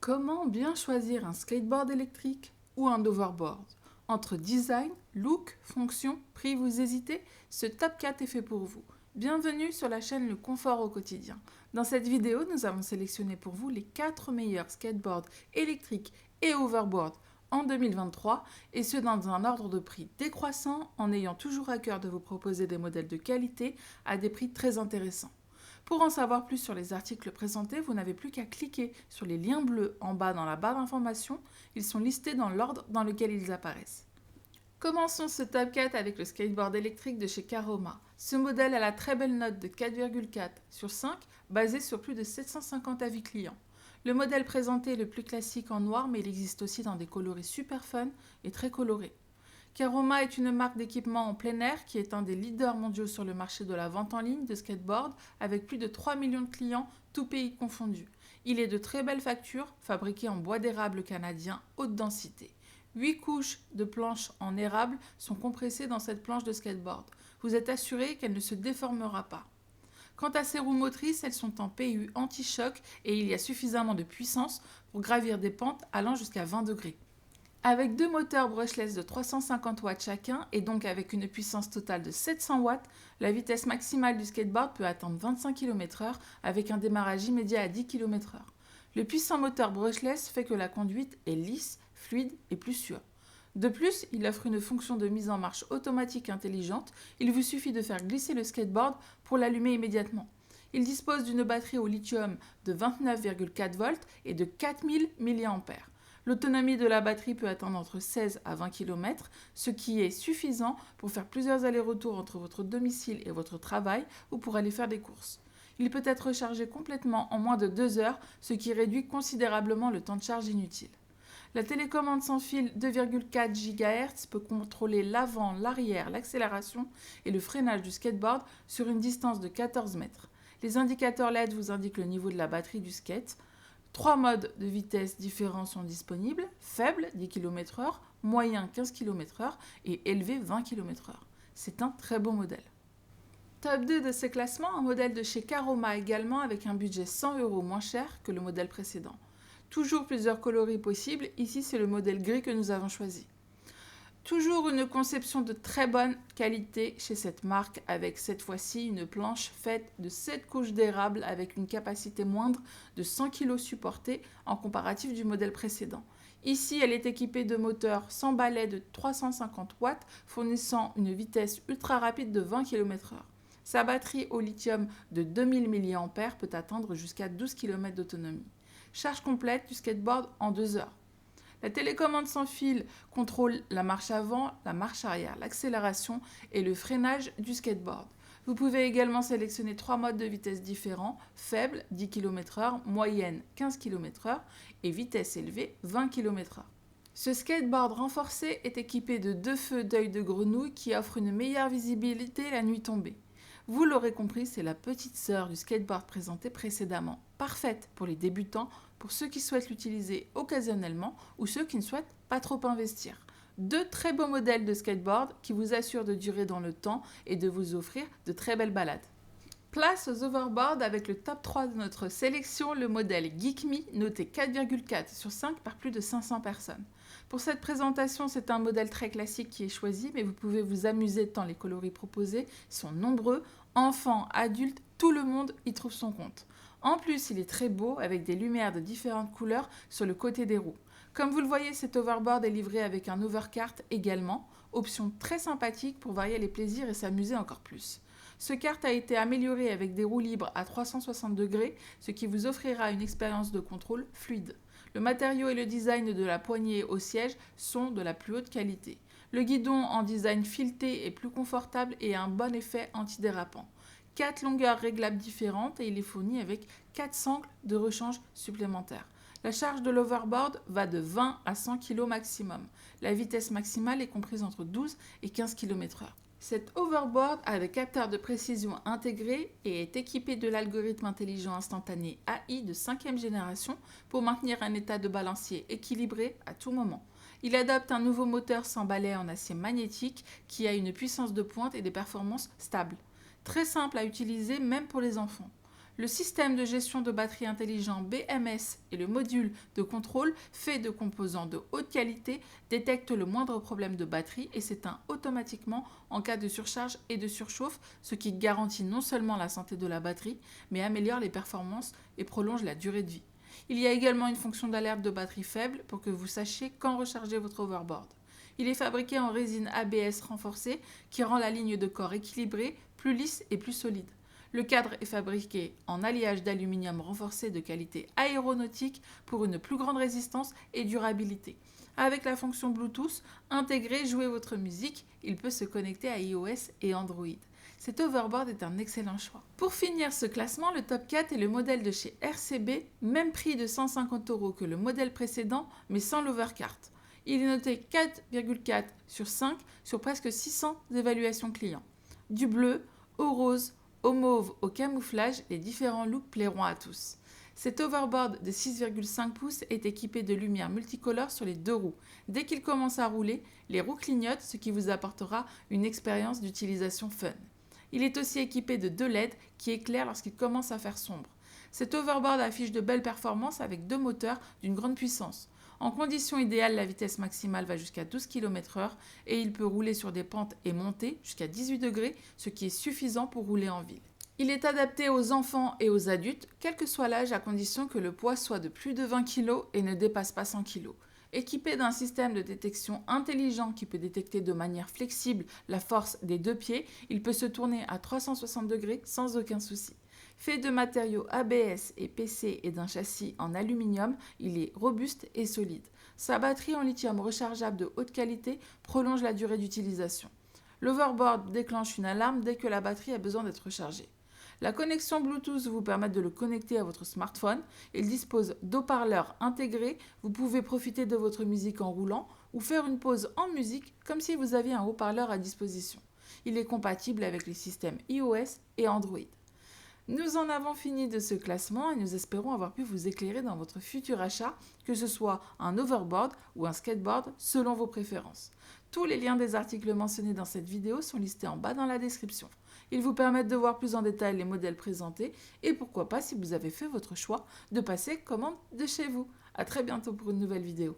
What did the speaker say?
Comment bien choisir un skateboard électrique ou un overboard? Entre design, look, fonction, prix, vous hésitez? Ce top 4 est fait pour vous. Bienvenue sur la chaîne Le Confort au quotidien. Dans cette vidéo, nous avons sélectionné pour vous les 4 meilleurs skateboards électriques et overboard en 2023, et ce dans un ordre de prix décroissant, en ayant toujours à cœur de vous proposer des modèles de qualité à des prix très intéressants. Pour en savoir plus sur les articles présentés, vous n'avez plus qu'à cliquer sur les liens bleus en bas dans la barre d'information. Ils sont listés dans l'ordre dans lequel ils apparaissent. Commençons ce top 4 avec le skateboard électrique de chez Caroma. Ce modèle a la très belle note de 4,4 sur 5, basée sur plus de 750 avis clients. Le modèle présenté est le plus classique en noir, mais il existe aussi dans des coloris super fun et très colorés. Caroma est une marque d'équipement en plein air qui est un des leaders mondiaux sur le marché de la vente en ligne de skateboard avec plus de 3 millions de clients, tous pays confondus. Il est de très belle facture, fabriqué en bois d'érable canadien haute densité. 8 couches de planches en érable sont compressées dans cette planche de skateboard. Vous êtes assuré qu'elle ne se déformera pas. Quant à ses roues motrices, elles sont en PU anti-choc et il y a suffisamment de puissance pour gravir des pentes allant jusqu'à 20 degrés. Avec deux moteurs brushless de 350 watts chacun et donc avec une puissance totale de 700 watts, la vitesse maximale du skateboard peut atteindre 25 km/h avec un démarrage immédiat à 10 km/h. Le puissant moteur brushless fait que la conduite est lisse, fluide et plus sûre. De plus, il offre une fonction de mise en marche automatique intelligente. Il vous suffit de faire glisser le skateboard pour l'allumer immédiatement. Il dispose d'une batterie au lithium de 29,4 volts et de 4000 mAh. L'autonomie de la batterie peut atteindre entre 16 à 20 km, ce qui est suffisant pour faire plusieurs allers-retours entre votre domicile et votre travail ou pour aller faire des courses. Il peut être rechargé complètement en moins de 2 heures, ce qui réduit considérablement le temps de charge inutile. La télécommande sans fil 2,4 GHz peut contrôler l'avant, l'arrière, l'accélération et le freinage du skateboard sur une distance de 14 mètres. Les indicateurs LED vous indiquent le niveau de la batterie du skate. 3 modes de vitesse différents sont disponibles, faible 10 km/h, moyen 15 km/h et élevé 20 km/h. C'est un très beau modèle. Top 2 de ce classement, un modèle de chez Caroma également avec un budget 100 € moins cher que le modèle précédent. Toujours plusieurs coloris possibles, ici c'est le modèle gris que nous avons choisi. Toujours une conception de très bonne qualité chez cette marque avec cette fois-ci une planche faite de 7 couches d'érable avec une capacité moindre de 100 kg supportés en comparatif du modèle précédent. Ici, elle est équipée de moteurs sans balai de 350 watts fournissant une vitesse ultra rapide de 20 km/h. Sa batterie au lithium de 2000 mAh peut atteindre jusqu'à 12 km d'autonomie. Charge complète du skateboard en 2 heures. La télécommande sans fil contrôle la marche avant, la marche arrière, l'accélération et le freinage du skateboard. Vous pouvez également sélectionner 3 modes de vitesse différents, faible 10 km/h, moyenne 15 km/h et vitesse élevée 20 km/h. Ce skateboard renforcé est équipé de 2 feux d'œil de grenouille qui offrent une meilleure visibilité la nuit tombée. Vous l'aurez compris, c'est la petite sœur du skateboard présenté précédemment, parfaite pour les débutants, pour ceux qui souhaitent l'utiliser occasionnellement ou ceux qui ne souhaitent pas trop investir. 2 très beaux modèles de skateboard qui vous assurent de durer dans le temps et de vous offrir de très belles balades. Place aux overboards avec le top 3 de notre sélection, le modèle GeekMe, noté 4,4 sur 5 par plus de 500 personnes. Pour cette présentation, c'est un modèle très classique qui est choisi, mais vous pouvez vous amuser tant les coloris proposés sont nombreux. Enfants, adultes, tout le monde y trouve son compte. En plus, il est très beau avec des lumières de différentes couleurs sur le côté des roues. Comme vous le voyez, cet overboard est livré avec un overkart également, option très sympathique pour varier les plaisirs et s'amuser encore plus. Ce kart a été amélioré avec des roues libres à 360 degrés, ce qui vous offrira une expérience de contrôle fluide. Le matériau et le design de la poignée au siège sont de la plus haute qualité. Le guidon en design fileté est plus confortable et a un bon effet antidérapant. 4 longueurs réglables différentes et il est fourni avec 4 sangles de rechange supplémentaires. La charge de l'overboard va de 20 à 100 kg maximum. La vitesse maximale est comprise entre 12 et 15 km/h. Cet overboard a des capteurs de précision intégrés et est équipé de l'algorithme intelligent instantané AI de 5e génération pour maintenir un état de balancier équilibré à tout moment. Il adopte un nouveau moteur sans balai en acier magnétique qui a une puissance de pointe et des performances stables. Très simple à utiliser même pour les enfants. Le système de gestion de batterie intelligent BMS et le module de contrôle fait de composants de haute qualité détectent le moindre problème de batterie et s'éteint automatiquement en cas de surcharge et de surchauffe, ce qui garantit non seulement la santé de la batterie, mais améliore les performances et prolonge la durée de vie. Il y a également une fonction d'alerte de batterie faible pour que vous sachiez quand recharger votre overboard. Il est fabriqué en résine ABS renforcée qui rend la ligne de corps équilibrée, plus lisse et plus solide. Le cadre est fabriqué en alliage d'aluminium renforcé de qualité aéronautique pour une plus grande résistance et durabilité. Avec la fonction Bluetooth intégrée, jouez votre musique, il peut se connecter à iOS et Android. Cet overboard est un excellent choix. Pour finir ce classement, le top 4 est le modèle de chez RCB, même prix de 150 € que le modèle précédent, mais sans l'overcart. Il est noté 4,4 sur 5 sur presque 600 évaluations clients. Du bleu au rose, au mauve, au camouflage, les différents looks plairont à tous. Cet overboard de 6,5 pouces est équipé de lumières multicolores sur les deux roues. Dès qu'il commence à rouler, les roues clignotent, ce qui vous apportera une expérience d'utilisation fun. Il est aussi équipé de 2 LED qui éclairent lorsqu'il commence à faire sombre. Cet overboard affiche de belles performances avec 2 moteurs d'une grande puissance. En conditions idéales, la vitesse maximale va jusqu'à 12 km/h et il peut rouler sur des pentes et monter jusqu'à 18 degrés, ce qui est suffisant pour rouler en ville. Il est adapté aux enfants et aux adultes, quel que soit l'âge, à condition que le poids soit de plus de 20 kg et ne dépasse pas 100 kg. Équipé d'un système de détection intelligent qui peut détecter de manière flexible la force des 2 pieds, il peut se tourner à 360 degrés sans aucun souci. Fait de matériaux ABS et PC et d'un châssis en aluminium, il est robuste et solide. Sa batterie en lithium rechargeable de haute qualité prolonge la durée d'utilisation. L'overboard déclenche une alarme dès que la batterie a besoin d'être rechargée. La connexion Bluetooth vous permet de le connecter à votre smartphone. Il dispose d'haut-parleurs intégrés. Vous pouvez profiter de votre musique en roulant ou faire une pause en musique comme si vous aviez un haut-parleur à disposition. Il est compatible avec les systèmes iOS et Android. Nous en avons fini de ce classement et nous espérons avoir pu vous éclairer dans votre futur achat, que ce soit un overboard ou un skateboard selon vos préférences. Tous les liens des articles mentionnés dans cette vidéo sont listés en bas dans la description. Ils vous permettent de voir plus en détail les modèles présentés et pourquoi pas, si vous avez fait votre choix, de passer commande de chez vous. À très bientôt pour une nouvelle vidéo.